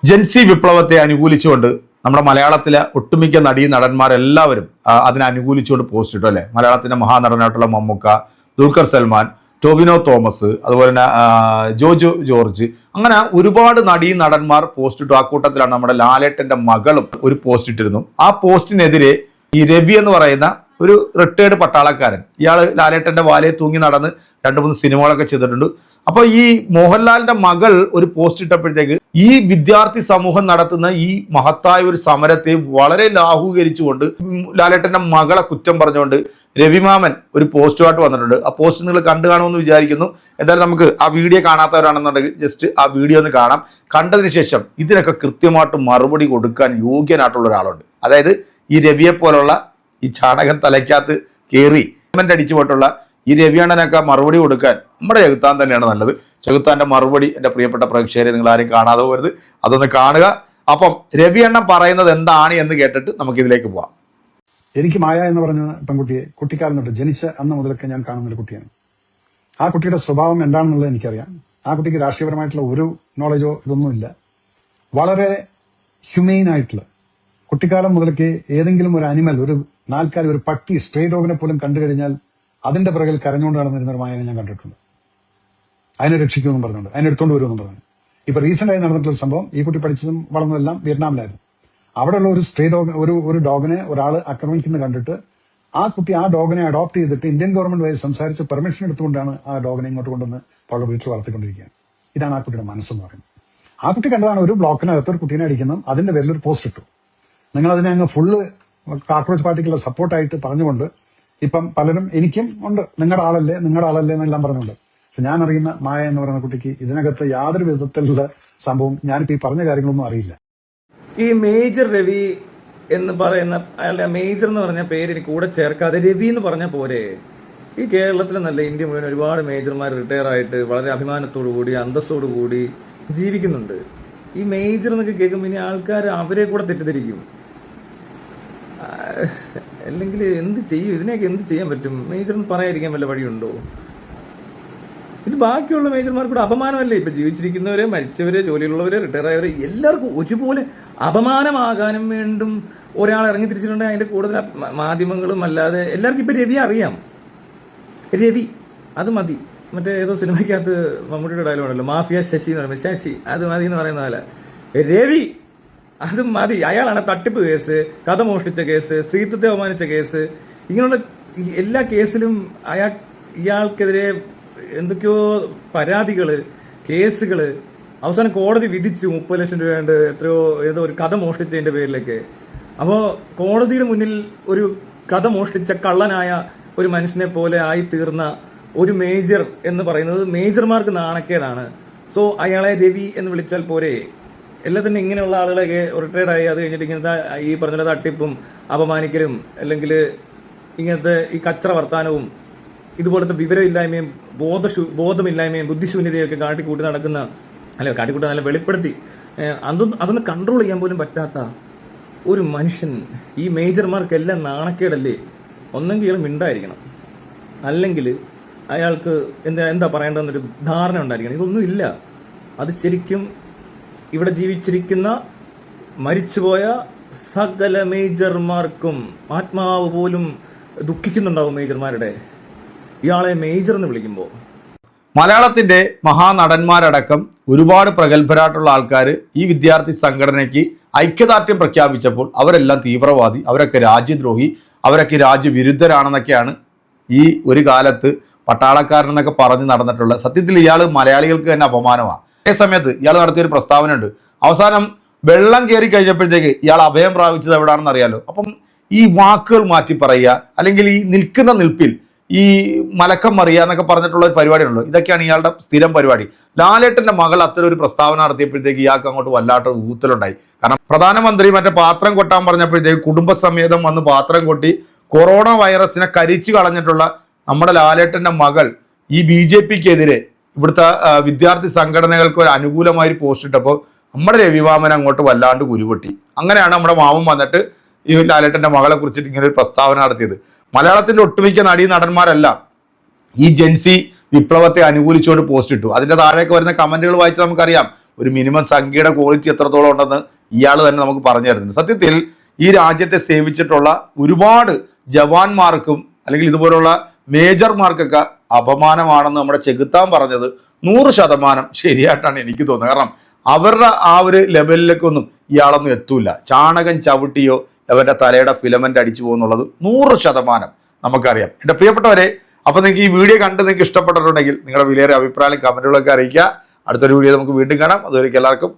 ജെൻസി വിപ്ലവത്തെ അനുകൂലിച്ചുകൊണ്ട് നമ്മുടെ മലയാളത്തിലെ ഒട്ടുമിക്ക നടീ നടന്മാരെല്ലാവരും അതിനെ അനുകൂലിച്ചുകൊണ്ട് പോസ്റ്റ് ഇട്ടു അല്ലേ. മലയാളത്തിന്റെ മഹാനടനായിട്ടുള്ള മമ്മൂക്ക, ദുൽഖർ സൽമാൻ, ടോവിനോ തോമസ്, അതുപോലെ തന്നെ ജോജു ജോർജ്, അങ്ങനെ ഒരുപാട് നടീ നടന്മാർ പോസ്റ്റ് ഇട്ടു. ആ കൂട്ടത്തിലാണ് നമ്മുടെ ലാലേട്ടന്റെ മകളും ഒരു പോസ്റ്റ് ഇട്ടിരുന്നു. ആ പോസ്റ്റിനെതിരെ ഈ രവി എന്ന് പറയുന്ന ഒരു റിട്ടയർഡ് പട്ടാളക്കാരൻ, ഇയാൾ ലാലേട്ടന്റെ വാലയെ തൂങ്ങി നടന്ന് 2-3 സിനിമകളൊക്കെ ചെയ്തിട്ടുണ്ട്. അപ്പൊ ഈ മോഹൻലാലിന്റെ മകൾ ഒരു പോസ്റ്റ് ഇട്ടപ്പോഴത്തേക്ക് ഈ വിദ്യാർത്ഥി സമൂഹം നടത്തുന്ന ഈ മഹത്തായ ഒരു സമരത്തെ വളരെ ലാഘൂകരിച്ചുകൊണ്ട് ലാലേട്ടന്റെ മകളെ കുറ്റം പറഞ്ഞുകൊണ്ട് രവിമാമൻ ഒരു പോസ്റ്റുമായിട്ട് വന്നിട്ടുണ്ട്. ആ പോസ്റ്റ് നിങ്ങൾ കണ്ടു കാണുമെന്ന് വിചാരിക്കുന്നു. എന്തായാലും നമുക്ക് ആ വീഡിയോ കാണാത്തവരാണെന്നുണ്ടെങ്കിൽ ജസ്റ്റ് ആ വീഡിയോ ഒന്ന് കാണാം. കണ്ടതിന് ശേഷം ഇതിനൊക്കെ കൃത്യമായിട്ട് മറുപടി കൊടുക്കാൻ യോഗ്യനായിട്ടുള്ള ഒരാളുണ്ട്. അതായത് ഈ രവിയെ പോലുള്ള ഈ ചാണകം തലയ്ക്കകത്ത് കയറി കമന്റ് അടിച്ചു പോയിട്ടുള്ള ഈ രവിയണ്ണനൊക്കെ മറുപടി കൊടുക്കാൻ നമ്മുടെ ചെകുത്താൻ തന്നെയാണ് നല്ലത്. ചെകുത്താന്റെ മറുപടി എൻ്റെ പ്രിയപ്പെട്ട പ്രേക്ഷകരെ നിങ്ങൾ ആരും കാണാതെ പോകരുത്, അതൊന്ന് കാണുക. അപ്പം രവിയണ്ണൻ പറയുന്നത് എന്താണ് എന്ന് കേട്ടിട്ട് നമുക്ക് ഇതിലേക്ക് പോവാം. എനിക്ക് മായ എന്ന് പറഞ്ഞ പെൺകുട്ടിയെ കുട്ടിക്കാലം തൊട്ട് ജനിച്ച അന്ന് മുതലൊക്കെ ഞാൻ കാണുന്ന ഒരു കുട്ടിയാണ്. ആ കുട്ടിയുടെ സ്വഭാവം എന്താണെന്നുള്ളത് എനിക്കറിയാം. ആ കുട്ടിക്ക് രാഷ്ട്രീയപരമായിട്ടുള്ള ഒരു നോളജോ ഇതൊന്നുമില്ല. വളരെ ഹ്യൂമെയിൻ ആയിട്ടുള്ള, കുട്ടിക്കാലം മുതലൊക്കെ ഏതെങ്കിലും ഒരു അനിമൽ, ഒരു നാൽക്കാലി, ഒരു പട്ടി, സ്ട്രേ ഡോഗിനെ പോലും കണ്ടു കഴിഞ്ഞാൽ അതിന്റെ പിറകിൽ കരഞ്ഞുകൊണ്ട് നടന്നിരുന്ന ഒരു മായനെ ഞാൻ കണ്ടിട്ടുണ്ട്. അതിനെ രക്ഷിക്കുമെന്നും പറഞ്ഞുകൊണ്ട്, അതിനെ എടുത്തുകൊണ്ട് വരുമെന്നും പറഞ്ഞു. ഇപ്പൊ റീസെന്റ് ആയി നടന്നിട്ടുള്ള സംഭവം, ഈ കുട്ടി പഠിച്ചതും വളർന്നതെല്ലാം വിയറ്റ്നാമിലായിരുന്നു. അവിടെയുള്ള ഒരു സ്ട്രേ ഡോഗ്, ഒരു ഡോഗിനെ ഒരാൾ ആക്രമിക്കുന്നത് കണ്ടിട്ട് ആ കുട്ടി ആ ഡോഗിനെ അഡോപ്റ്റ് ചെയ്തിട്ട് ഇന്ത്യൻ ഗവൺമെന്റ് വഴി സംസാരിച്ച് പെർമിഷൻ എടുത്തുകൊണ്ടാണ് ആ ഡോഗിനെ ഇങ്ങോട്ട് കൊണ്ടുവന്ന് അവളുടെ വീട്ടിൽ വളർത്തിക്കൊണ്ടിരിക്കുകയാണ്. ഇതാണ് ആ കുട്ടിയുടെ മനസ്സെന്ന് പറയുന്നത്. ആ കുട്ടി കണ്ടതാണ് ഒരു ബ്ലോക്കിനകത്ത് ഒരു കുട്ടീനെ അടിക്കുന്നതും അതിന്റെ പേരിൽ ഒരു പോസ്റ്റ് ഇട്ടു. നിങ്ങൾ അതിനെ അങ്ങ് ഫുള്ള് കോക്രോച്ച് പാർട്ടിക്കുള്ള സപ്പോർട്ടായിട്ട് പറഞ്ഞുകൊണ്ട് ഇപ്പം പലരും എനിക്കും ഉണ്ട് നിങ്ങളുടെ ആളല്ലേ എന്നെല്ലാം പറഞ്ഞുകൊണ്ട്. പക്ഷെ ഞാൻ അറിയുന്ന മായ എന്ന് പറയുന്ന കുട്ടിക്ക് ഇതിനകത്ത് യാതൊരു വിധത്തിലുള്ള സംഭവം, ഞാനിപ്പോ ഈ പറഞ്ഞ കാര്യങ്ങളൊന്നും അറിയില്ല. ഈ മേജർ രവി എന്ന് പറയുന്ന അയാളുടെ മേജർ എന്ന് പറഞ്ഞ പേര് എനിക്ക് കൂടെ ചേർക്കാതെ രവി എന്ന് പറഞ്ഞാൽ പോരെ. ഈ കേരളത്തിൽ നല്ല ഇന്ത്യ മുഴുവൻ ഒരുപാട് മേജർമാർ റിട്ടയർ ആയിട്ട് വളരെ അഭിമാനത്തോടു കൂടി അന്തസ്സോടു കൂടി ജീവിക്കുന്നുണ്ട്. ഈ മേജർ എന്നൊക്കെ കേൾക്കുമ്പോൾ ഇനി ആൾക്കാർ അവരെ കൂടെ തെറ്റിദ്ധരിക്കും. അല്ലെങ്കിൽ എന്ത് ചെയ്യും, ഇതിനെയൊക്കെ എന്ത് ചെയ്യാൻ പറ്റും? മേജർ എന്ന് പറയാതിരിക്കാൻ വല്ല വഴിയുണ്ടോ? ഇത് ബാക്കിയുള്ള മേജർമാർക്കൂടെ അപമാനമല്ലേ? ഇപ്പൊ ജീവിച്ചിരിക്കുന്നവരെ, മരിച്ചവരെ, ജോലിയിലുള്ളവരെ, റിട്ടയർ ആയവരെ എല്ലാവർക്കും ഒരുപോലെ അപമാനമാകാനും വേണ്ടും ഒരാൾ ഇറങ്ങി തിരിച്ചിട്ടുണ്ടെങ്കിൽ അതിന്റെ കൂടുതൽ മാധ്യമങ്ങളും അല്ലാതെ എല്ലാവർക്കും ഇപ്പൊ രവി അറിയാം. രവി അത് മതി. മറ്റേ ഏതോ സിനിമയ്ക്കകത്ത് മമ്മൂട്ടിയുടെ ഡയലോഗുണ്ടല്ലോ, മാഫിയ ശശി എന്ന് പറയുമ്പോൾ ശശി അത് മതി എന്ന് പറയുന്ന പോലെ രവി അത് മതി. അയാളാണ് തട്ടിപ്പ് കേസ്, കഥ മോഷ്ടിച്ച കേസ്, സ്ത്രീത്വത്തെ അവമാനിച്ച കേസ്, ഇങ്ങനെയുള്ള എല്ലാ കേസിലും ഇയാൾക്കെതിരെ എന്തൊക്കെയോ പരാതികള്, കേസുകള്, അവസാനം കോടതി വിധിച്ചു 30 ലക്ഷം രൂപ ഏതോ ഒരു കഥ മോഷ്ടിച്ചതിന്റെ പേരിലൊക്കെ. അപ്പോൾ കോടതിയുടെ മുന്നിൽ ഒരു കഥ മോഷ്ടിച്ച കള്ളനായ ഒരു മനുഷ്യനെ പോലെ ആയി തീർന്ന ഒരു മേജർ എന്ന് പറയുന്നത് മേജർമാർക്ക് നാണക്കേടാണ്. സോ അയാളെ രവി എന്ന് വിളിച്ചാൽ പോരെ? എല്ലാത്തിനും ഇങ്ങനെയുള്ള ആളുകളൊക്കെ റിട്ടയർഡ് ആയി അത് കഴിഞ്ഞിട്ട് ഇങ്ങനത്തെ ഈ പറഞ്ഞ തട്ടിപ്പും അപമാനിക്കലും അല്ലെങ്കിൽ ഇങ്ങനത്തെ ഈ കച്ചറ വർത്താനവും ഇതുപോലത്തെ വിവരമില്ലായ്മയും ബോധമില്ലായ്മയും ബുദ്ധിശൂന്യതയൊക്കെ കാട്ടിക്കൂട്ടി നടക്കുന്ന, അല്ലെ കാട്ടിക്കൂട്ടി നല്ല വെളിപ്പെടുത്തി അതൊന്ന് കൺട്രോൾ ചെയ്യാൻ പോലും പറ്റാത്ത ഒരു മനുഷ്യൻ ഈ മേജർമാർക്കെല്ലാം നാണക്കേടല്ലേ? ഒന്നെങ്കിൽ ഇയാൾ മിണ്ടായിരിക്കണം, അല്ലെങ്കിൽ അയാൾക്ക് എന്താ പറയേണ്ടതെന്നൊരു ധാരണ ഉണ്ടായിരിക്കണം. ഇതൊന്നും ഇല്ല. അത് ശരിക്കും ഇവിടെ ജീവിച്ചിരിക്കുന്ന മരിച്ചുപോയ സകല മേജർമാർക്കും ആത്മാവ് പോലും ദുഃഖിക്കുന്നുണ്ടാവും മേജർമാരുടെ. ഇയാളെ മേജർ എന്ന് വിളിക്കുമ്പോൾ മലയാളത്തിന്റെ മഹാനടന്മാരടക്കം ഒരുപാട് പ്രഗത്ഭരായിട്ടുള്ള ആൾക്കാർ ഈ വിദ്യാർത്ഥി സംഘടനയ്ക്ക് ഐക്യദാർഢ്യം പ്രഖ്യാപിച്ചപ്പോൾ അവരെല്ലാം തീവ്രവാദി, അവരൊക്കെ രാജ്യദ്രോഹി, അവരൊക്കെ രാജ്യവിരുദ്ധരാണെന്നൊക്കെയാണ് ഈ ഒരു കാലത്ത് പട്ടാളക്കാരനെന്നൊക്കെ പറഞ്ഞ് നടന്നിട്ടുള്ള. സത്യത്തിൽ ഇയാൾ മലയാളികൾക്ക് തന്നെ അപമാനമാണ്. അതേ സമയത്ത് ഇയാൾ നടത്തിയൊരു പ്രസ്താവന ഉണ്ട്. അവസാനം വെള്ളം കയറി കഴിഞ്ഞപ്പോഴത്തേക്ക് ഇയാൾ അഭയം പ്രാപിച്ചത് എവിടാണെന്ന് അറിയാലോ. അപ്പം ഈ വാക്കുകൾ മാറ്റി പറയുക, അല്ലെങ്കിൽ ഈ നിൽക്കുന്ന നിൽപ്പിൽ ഈ മലക്കം മറിയുക എന്നൊക്കെ പറഞ്ഞിട്ടുള്ള ഒരു പരിപാടിയുണ്ടല്ലോ, ഇതൊക്കെയാണ് ഇയാളുടെ സ്ഥിരം പരിപാടി. ലാലേട്ടന്റെ മകൾ അത്തരം ഒരു പ്രസ്താവന നടത്തിയപ്പോഴത്തേക്ക് ഇയാൾക്ക് അങ്ങോട്ട് വല്ലാത്ത ഊത്തലുണ്ടായി. കാരണം പ്രധാനമന്ത്രി മറ്റേ പാത്രം കൊട്ടാൻ പറഞ്ഞപ്പോഴത്തേക്ക് കുടുംബസമേതം വന്ന് പാത്രം കൊട്ടി കൊറോണ വൈറസിനെ കരിച്ചു കളഞ്ഞിട്ടുള്ള നമ്മുടെ ലാലേട്ടന്റെ മകൾ ഈ BJPക്കെതിരെ ഇവിടുത്തെ വിദ്യാർത്ഥി സംഘടനകൾക്ക് ഒരു അനുകൂലമായി പോസ്റ്റ് ഇട്ടപ്പോൾ നമ്മുടെ രവിമാമൻ അങ്ങോട്ട് വല്ലാണ്ട് കുരുപൊട്ടി. അങ്ങനെയാണ് നമ്മുടെ മാമൻ വന്നിട്ട് ഈ ലാലേട്ടന്റെ മകളെ കുറിച്ചിട്ട് ഇങ്ങനെ ഒരു പ്രസ്താവന നടത്തിയത്. മലയാളത്തിന്റെ ഒട്ടുമിക്ക നടീ നടന്മാരെല്ലാം ഈ ജെൻസി വിപ്ലവത്തെ അനുകൂലിച്ചുകൊണ്ട് പോസ്റ്റ് ഇട്ടു. അതിന്റെ താഴേക്ക് വരുന്ന കമന്റുകൾ വായിച്ച് നമുക്കറിയാം ഒരു മിനിമം സംഖ്യയുടെ ക്വാളിറ്റി എത്രത്തോളം ഉണ്ടെന്ന് ഇയാൾ തന്നെ നമുക്ക് പറഞ്ഞു തരുന്നുണ്ട്. സത്യത്തിൽ ഈ രാജ്യത്തെ സേവിച്ചിട്ടുള്ള ഒരുപാട് ജവാന്മാർക്കും അല്ലെങ്കിൽ ഇതുപോലുള്ള മേജർമാർക്കൊക്കെ അപമാനമാണെന്ന് നമ്മുടെ ചെകുത്താൻ പറഞ്ഞത് 100% ശരിയായിട്ടാണ് എനിക്ക് തോന്നുന്നത്. കാരണം അവരുടെ ആ ഒരു ലെവലിലേക്കൊന്നും ഇയാളൊന്നും എത്തൂല. ചാണകം ചവിട്ടിയോ അവരുടെ തലയുടെ ഫിലമെന്റ് അടിച്ചു പോകുന്നുള്ളത് 100% നമുക്കറിയാം. എൻ്റെ പ്രിയപ്പെട്ടവരെ, അപ്പോൾ നിങ്ങൾക്ക് ഈ വീഡിയോ കണ്ട് നിങ്ങൾക്ക് ഇഷ്ടപ്പെട്ടിട്ടുണ്ടെങ്കിൽ നിങ്ങളുടെ വിലയേറിയ അഭിപ്രായം കമന്റുകളൊക്കെ അറിയിക്കുക. അടുത്തൊരു വീഡിയോ നമുക്ക് വീണ്ടും കാണാം. അതുവരെ എല്ലാവർക്കും